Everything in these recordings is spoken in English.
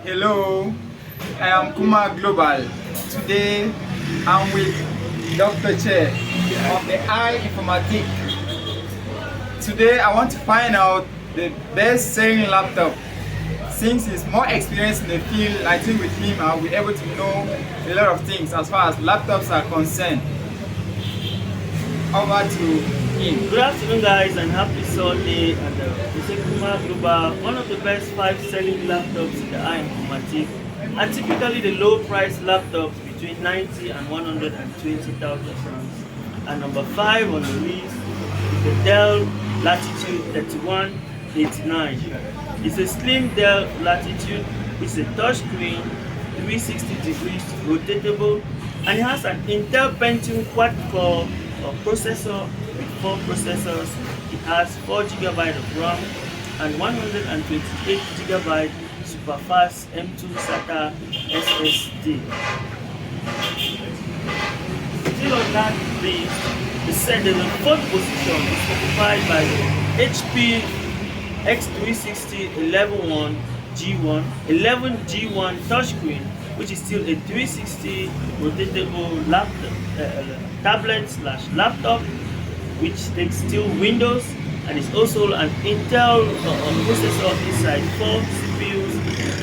Hello, I am Kuma Global. Today I'm with Dr. Che of the Eye Informatique. Today I want to find out the best selling laptop. Since he's more experienced in the field, I think with him I'll be able to know a lot of things as far as laptops are concerned. Over to him. Good afternoon, guys, and happy Sunday. And this is Kuma Global, one of the best 5 selling laptops in the Eye Informatique, and typically the low price laptops between 90 and 120,000 francs. And number 5 on the list is the Dell Latitude 3189. It's a slim Dell Latitude with a touchscreen, 360 degrees rotatable, and it has an Intel Pentium quad-core processor with 4 processors. It has 4 GB of RAM and 128 GB superfast M2 SATA SSD. Still on that list, the 4th position is occupied by the HP X360 11G1 touchscreen, which is still a 360 rotatable laptop, tablet/laptop, which takes still Windows, and is also an Intel processor inside, 4 CPUs,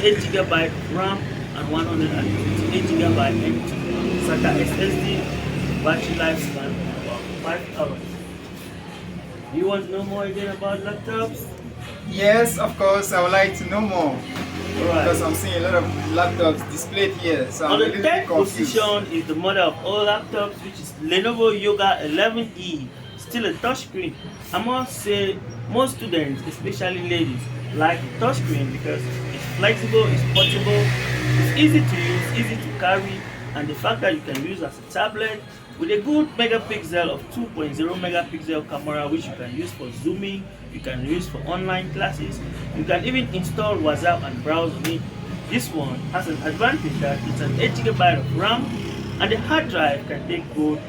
8 GB RAM, and 128 GB M2 SATA SSD. Battery lifespan about 5 hours. Do you want to know more again about laptops? Yes, of course, I would like to know more. Right. Because I'm seeing a lot of laptops displayed here, so On I'm a the little bit 10th confused. position is the mother of all laptops, which is Lenovo Yoga 11E, still a touchscreen. I must say, most students, especially ladies, like the touchscreen because it's flexible, it's portable, it's easy to use, easy to carry, and the fact that you can use as a tablet with a good megapixel of 2.0 megapixel camera, which you can use for zooming, you can use for online classes, you can even install WhatsApp and browse on it. This one has an advantage that it's an 8 GB of RAM, and the hard drive can take both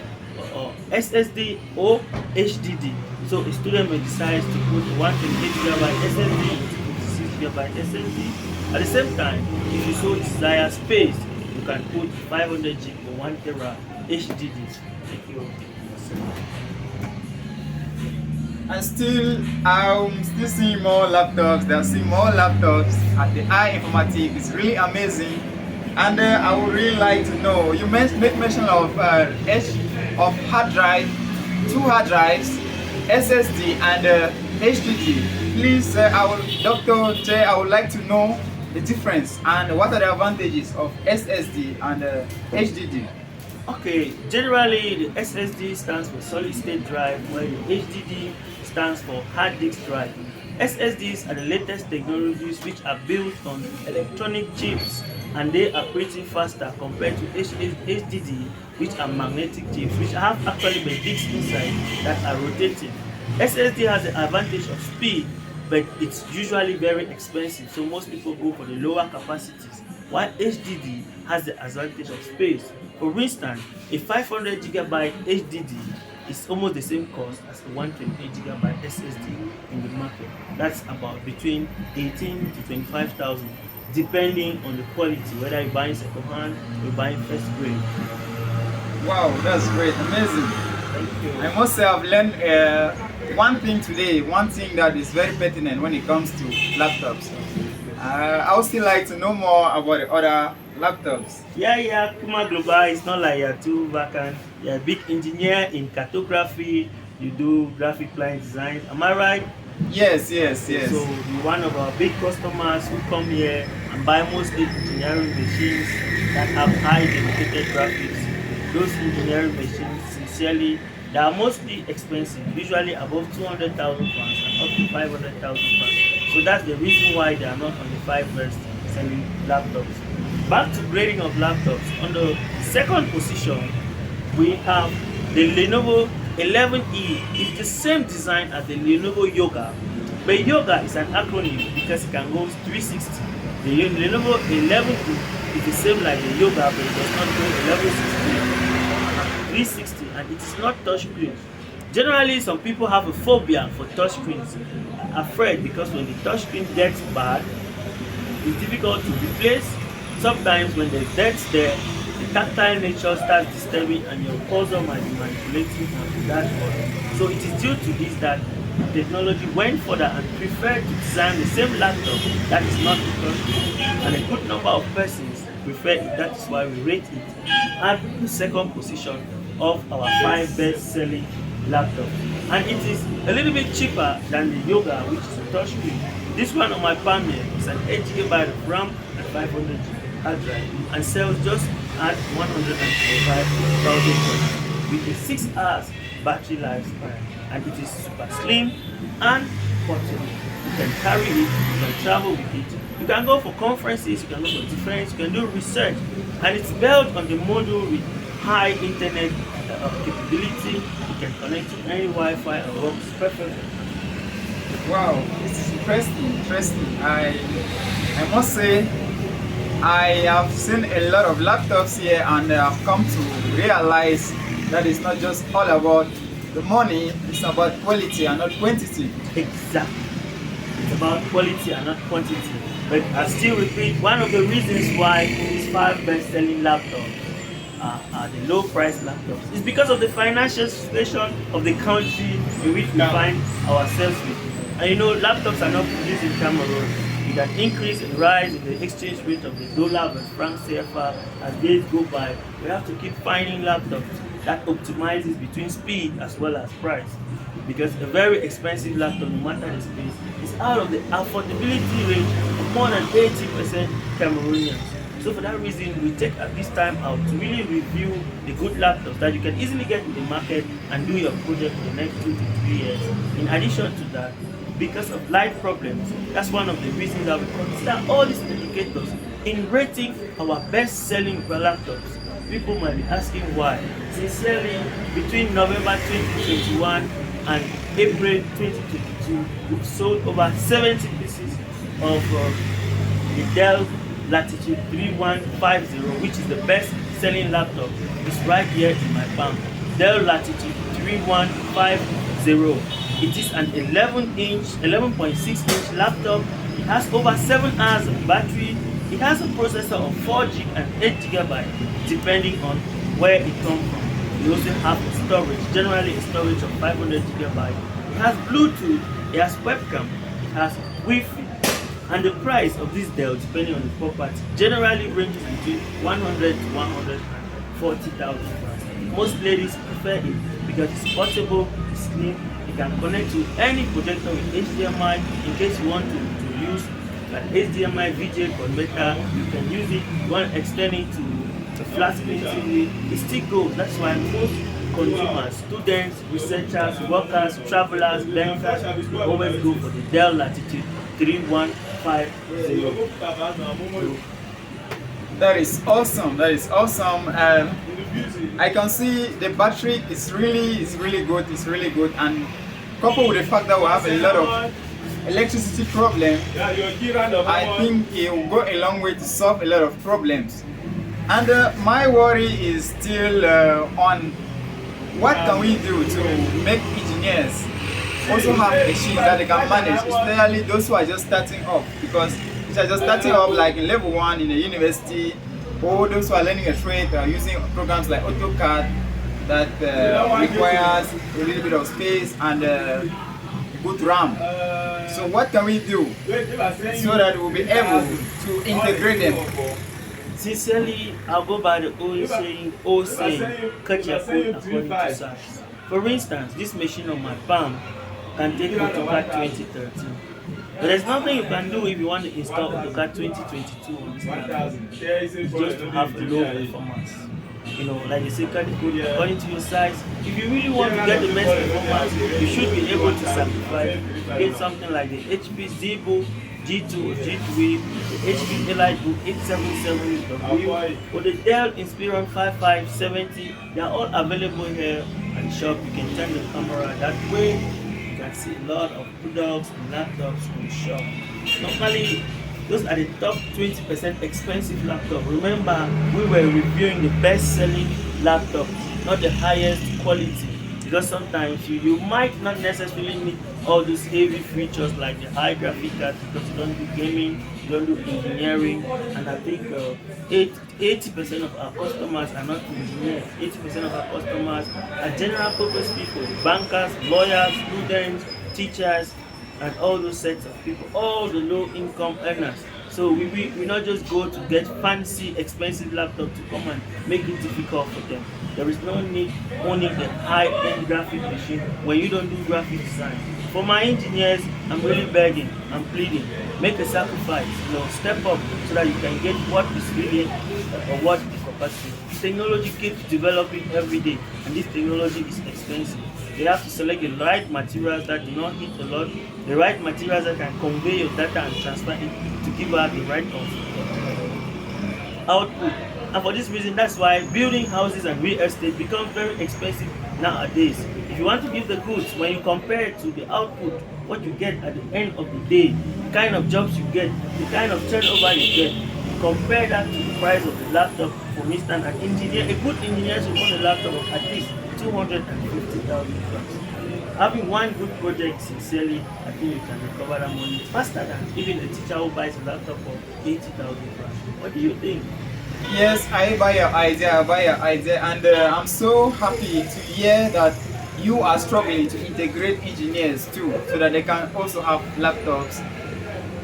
SSD or HDD. So a student may decide to put a 128 GB SSD into 56 GB SSD. At the same time, if you so desire space, you can put 500 GB or 1 TB HDD. Thank you. And still, I'm still seeing more laptops. They're seeing more laptops at the Eye Informatique. It's really amazing. And I would really like to know, you make mention of hard drive, 2 hard drives, SSD and HDD. Please, Dr. Che, I would like to know the difference and what are the advantages of SSD and HDD. Okay, generally the SSD stands for solid state drive, while the HDD stands for hard disk drive. SSDs are the latest technologies which are built on electronic chips, and they are pretty faster compared to HDD, which are magnetic chips, which have actually the disks inside that are rotating. SSD has the advantage of speed, but it's usually very expensive, so most people go for the lower capacities, while HDD has the advantage of space. For instance, a 500 GB HDD is almost the same cost as a 128 GB SSD in the market. That's about between 18 to 25,000, depending on the quality, whether you're buying second hand or you're buying first grade. Wow, that's great, amazing. Thank you. I must say I've learned one thing today, one thing that is very pertinent when it comes to laptops. I would still like to know more about the other laptops. Yeah, Kuma Global, it's not like you're too vacant. You're a big engineer in cartography, you do graphic line design, am I right? Yes. So you're one of our big customers who come here and buy mostly engineering machines that have high dedicated graphics. Those engineering machines, sincerely, they are mostly expensive, usually above 200,000 francs and up to 500,000 francs. So that's the reason why they are not on the 5 best selling laptops. Back to grading of laptops. On the 2nd position, we have the Lenovo 11E. It's the same design as the Lenovo Yoga, but Yoga is an acronym because it can go 360. The Lenovo 11E is the same like the Yoga, but it does not go 360, and it is not touchscreen. Generally, some people have a phobia for touchscreens, afraid because when the touchscreen gets bad, It's difficult to replace. Sometimes when there's dents there, the tactile nature starts disturbing and your cursor might be manipulating on the dashboard. So it is due to this that technology went further and preferred to design the same laptop that is not a touchscreen, and a good number of persons prefer it. That is why we rate it at the second position of our 5 best-selling laptops. And it is a little bit cheaper than the Yoga, which is a touchscreen. This one on my palm here is an 8 GB of RAM and 500 GB hard drive, and sells just at 125,000 with a 6 hours battery lifespan, and it is super slim and portable. You can carry it, you can travel with it, you can go for conferences, you can go for defense, you can do research, and it's built on the module with high internet capability. You can connect to any Wi-Fi and works perfectly. Wow, this is interesting. I must say, I have seen a lot of laptops here, and I've come to realize that it's not just all about the money, it's about quality and not quantity. Exactly. It's about quality and not quantity. But I still repeat, one of the reasons why these 5 best-selling laptops are the low-price laptops is because of the financial situation of the country in which we find ourselves with. And you know, laptops are not produced in Cameroon. With an increase and rise in the exchange rate of the dollar versus franc CFA as days go by, we have to keep finding laptops that optimizes between speed as well as price. Because a very expensive laptop, no matter the space, is out of the affordability range of more than 80% Cameroonians. So for that reason, we take at this time out to really review the good laptops that you can easily get in the market and do your project for the next 2 to 3 years. In addition to that, because of light problems, that's one of the reasons that we consider all these indicators in rating our best-selling laptops. People might be asking why. Sincerely, between November 2021 and April 2022, we've sold over 70 pieces of the Dell Latitude 3150, which is the best-selling laptop. It's right here in my palm. Dell Latitude 3150. It is an 11.6-inch laptop. It has over 7 hours of battery. It has a processor of 4 GB and 8 GB, depending on where it comes from. We also have storage, generally a storage of 500 GB. It has Bluetooth, it has webcam, it has Wi-Fi. And the price of this Dell, depending on the property, generally ranges between 100 to 140,000 francs. Most ladies prefer it because it's portable, it's slim. You can connect to any projector with HDMI in case you want to use an HDMI VGA converter. You can use it. You want to extend it to a flat screen TV. It still goes. That's why most consumers, students, researchers, workers, travelers, bankers will always go for the Dell Latitude 3150. That is awesome. I can see the battery is really good. It's really good, and coupled with the fact that we have a lot of electricity problem, I think it will go a long way to solve a lot of problems. And my worry is still on what can we do to make engineers also have machines that they can manage, especially those who are just starting up, because if are just starting up like in level 1 in a university, or those who are learning a trade are using programs like AutoCAD that requires a little bit of space and good RAM. So what can we do so that we'll be able to integrate them? Sincerely, I'll go by the old saying, cut your food according to size. For instance, this machine on my palm can take AutoCAD 2013. But there's nothing you can do if you want to install AutoCAD 2022 on this laptop. It's just to have the low performance. You know, like they say, cut the code according to your size. If you really want to get the best performance, you should be able to sacrifice. Get something like the HP ZBook G2 or G3, the HP EliteBook 877W, or the Dell Inspiron 5570. They are all available here at the shop. You can turn the camera that way. You can see a lot of products and laptops in the shop. Normally, those are the top 20% expensive laptops. Remember, we were reviewing the best-selling laptops, not the highest quality. Because sometimes you might not necessarily need all those heavy features like the high graphic card because you don't do gaming, you don't do engineering, and I think 80% of our customers are not engineers. 80% of our customers are general purpose people, bankers, lawyers, students, teachers, and all those sets of people, all the low income earners. So we not just go to get fancy, expensive laptop to come and make it difficult for them. There is no need owning a high-end graphic machine when you don't do graphic design. For my engineers, I'm really begging, I'm pleading, make a sacrifice, step up so that you can get what is really or what is capacity. Technology keeps developing every day, and this technology is expensive. They have to select the right materials that do not heat a lot, the right materials that can convey your data and transfer it to give out the right output. And for this reason, that's why building houses and real estate becomes very expensive nowadays. If you want to give the goods, when you compare it to the output, what you get at the end of the day, the kind of jobs you get, the kind of turnover you get, compare that to the price of the laptop. For instance, a good engineer should own a laptop of at least 250,000 francs. Having one good project, sincerely, I think you can recover that money faster than even a teacher who buys a laptop for 80,000 francs. What do you think? Yes, I buy your idea, and I'm so happy to hear that you are struggling to integrate engineers too, so that they can also have laptops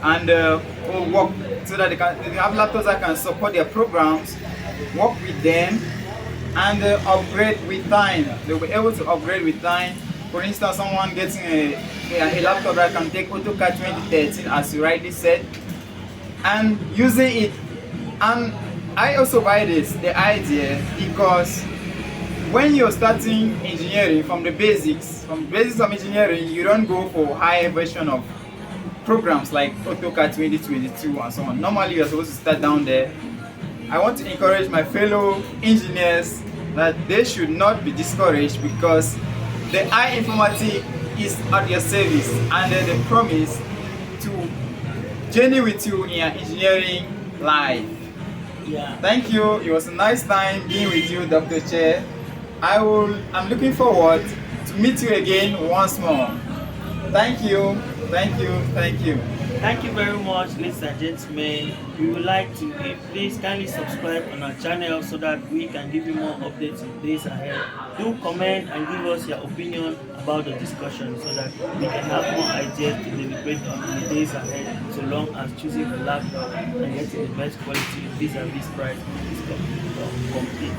and or work, so that they have laptops that can support their programs, work with them, and upgrade with time. They'll be able to upgrade with time. For instance, someone getting a laptop that can take AutoCAD 2013, as you rightly said, and using it. And I also buy the idea, because when you're starting engineering from the basics of engineering, you don't go for higher version of programs like AutoCAD 2022 and so on. Normally, you're supposed to start down there. I want to encourage my fellow engineers that they should not be discouraged, because the Eye Informatique is at your service, and they promise to journey with you in your engineering life. Yeah. Thank you. It was a nice time being with you, Dr. Chair. I'm looking forward to meet you again once more. Thank you. Thank you. Thank you. Thank you very much, ladies and gentlemen. We would like to please kindly subscribe on our channel so that we can give you more updates in the days ahead. Do comment and give us your opinion about the discussion so that we can have more ideas to deliberate on in the days ahead, so long as choosing the laptop and getting the best quality vis-a-vis price is complete.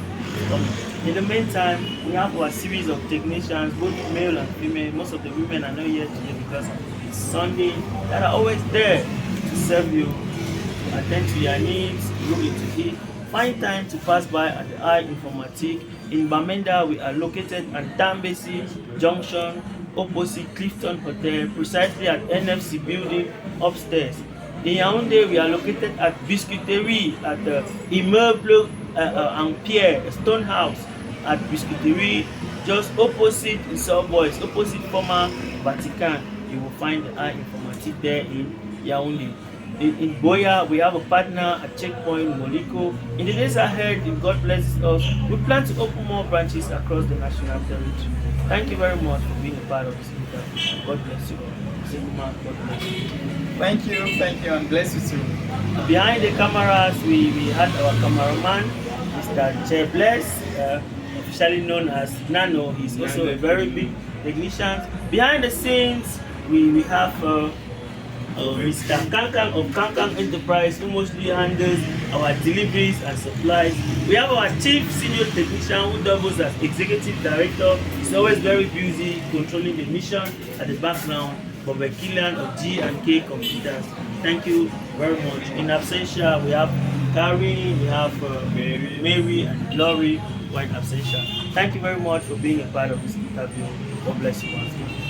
In the meantime, we have our series of technicians, both male and female. Most of the women are not here today because it's Sunday, that are always there to serve you, to attend to your needs, look into it. Find time to pass by at the Eye Informatique. In Bamenda, we are located at Ntambessi Junction, opposite Clifton Hotel, precisely at NFC building upstairs. In Yaounde, we are located at Biscuiterie at the Immeuble Pierre, a stone house at Biscuiterie, just opposite the Subways, opposite former Vatican. You will find the Eye Informatique there in Yaounde. In Buea, we have a partner at Checkpoint Moliko. In the days ahead, if God blesses us, we plan to open more branches across the national territory. Thank you very much for being a part of this interview. God bless you all. God bless you. Thank you, and bless you too. Behind the cameras, we had our cameraman, Mr. Che Bless, officially known as Nano. He's also a very big technician. Behind the scenes, we have Mr. Kankan of Kankan Enterprise, who mostly handles our deliveries and supplies. We have our chief senior technician who doubles as executive director. He's always very busy controlling the mission at the background. Bob Killian of G&K Computers. Thank you very much. In absentia, we have Karen, we have Mary and Glory, who are in absentia. Thank you very much for being a part of this interview. God bless you once again.